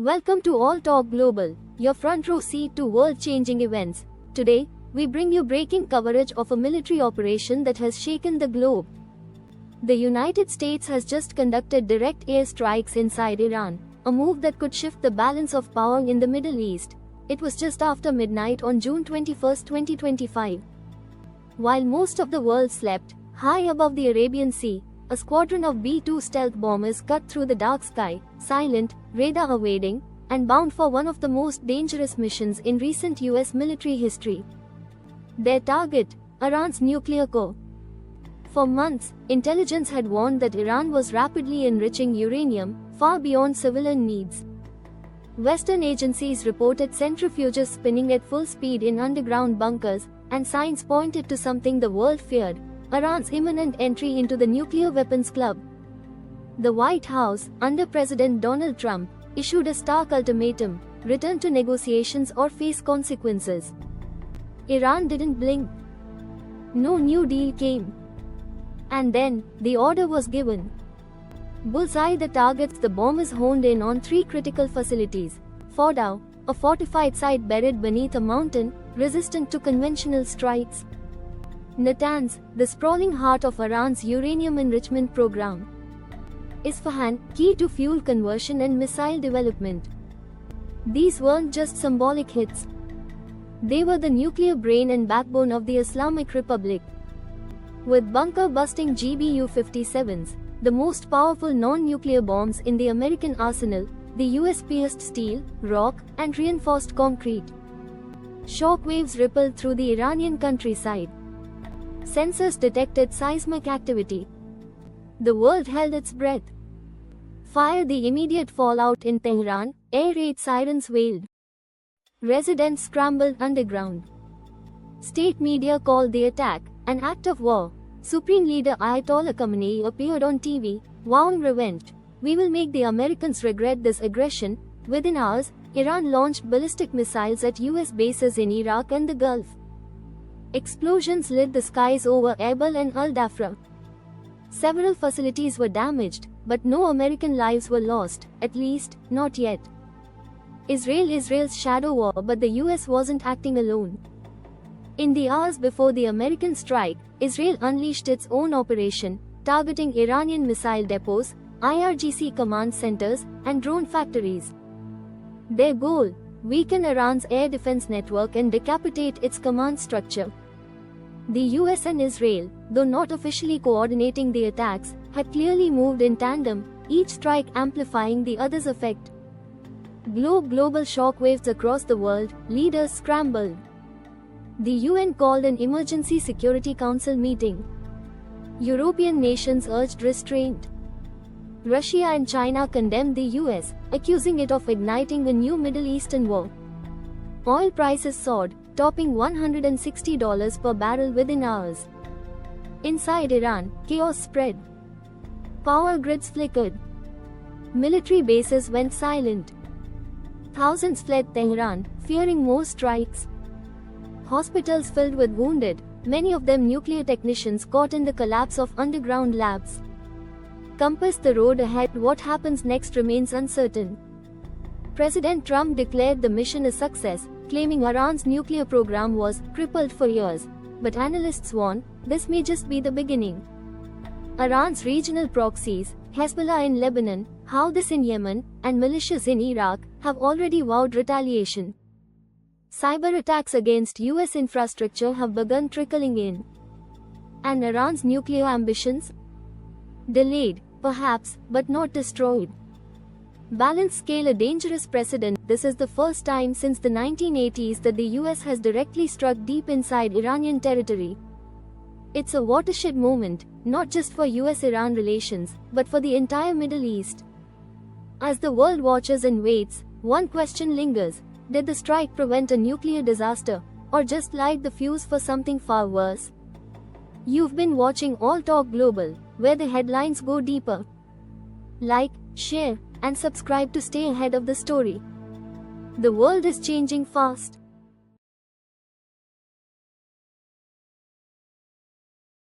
Welcome to All Talk Global, your front row seat to world-changing events. Today, we bring you breaking coverage of a military operation that has shaken the globe. The United States has just conducted direct air strikes inside Iran, a move that could shift the balance of power in the Middle East. It was just after midnight on June 21, 2025. While most of the world slept, high above the Arabian Sea, a squadron of B-2 stealth bombers cut through the dark sky, silent, radar-evading, and bound for one of the most dangerous missions in recent US military history. Their target, Iran's nuclear core. For months, intelligence had warned that Iran was rapidly enriching uranium, far beyond civilian needs. Western agencies reported centrifuges spinning at full speed in underground bunkers, and signs pointed to something the world feared: Iran's imminent entry into the nuclear weapons club. The White House, under President Donald Trump, issued a stark ultimatum: return to negotiations or face consequences. Iran didn't blink. No new deal came. And then, the order was given. Bullseye the targets. The bombers honed in on three critical facilities: Fordow, a fortified site buried beneath a mountain, resistant to conventional strikes; Natanz, the sprawling heart of Iran's uranium enrichment program; Isfahan, key to fuel conversion and missile development. These weren't just symbolic hits. They were the nuclear brain and backbone of the Islamic Republic. With bunker-busting GBU-57s, the most powerful non-nuclear bombs in the American arsenal, the US pierced steel, rock, and reinforced concrete. Shockwaves rippled through the Iranian countryside. Sensors detected seismic activity. The world held its breath. Fire. The immediate fallout in Tehran, air raid sirens wailed. Residents scrambled underground. State media called the attack an act of war. Supreme Leader Ayatollah Khamenei appeared on TV, vowing revenge. "We will make the Americans regret this aggression." Within hours, Iran launched ballistic missiles at US bases in Iraq and the Gulf. Explosions lit the skies over Erbil and Al-Dhafra. Several facilities were damaged, but no American lives were lost, at least, not yet. Israel's shadow war. But the US wasn't acting alone. In the hours before the American strike, Israel unleashed its own operation, targeting Iranian missile depots, IRGC command centers, and drone factories. Their goal: weaken Iran's air defense network and decapitate its command structure. The US and Israel, though not officially coordinating the attacks, had clearly moved in tandem, each strike amplifying the other's effect. Global shockwaves across the world. Leaders scrambled. The UN called an emergency Security Council meeting. European nations urged restraint. Russia and China condemned the US, accusing it of igniting a new Middle Eastern war. Oil prices soared, topping $160 per barrel within hours. Inside Iran, chaos spread. Power grids flickered. Military bases went silent. Thousands fled Tehran, fearing more strikes. Hospitals filled with wounded, many of them nuclear technicians caught in the collapse of underground labs. Compass the road ahead. What happens next remains uncertain. President Trump declared the mission a success, claiming Iran's nuclear program was crippled for years. But analysts warn, this may just be the beginning. Iran's regional proxies, Hezbollah in Lebanon, Houthis in Yemen, and militias in Iraq, have already vowed retaliation. Cyber attacks against US infrastructure have begun trickling in. And Iran's nuclear ambitions? Delayed, perhaps, but not destroyed. Balance scale. A dangerous precedent. This is the first time since the 1980s that the US has directly struck deep inside Iranian territory. It's a watershed moment, not just for US-Iran relations, but for the entire Middle East. As the world watches and waits, one question lingers: did the strike prevent a nuclear disaster, or just light the fuse for something far worse? You've been watching All Talk Global, where the headlines go deeper. Like, share, and subscribe to stay ahead of the story. The world is changing fast.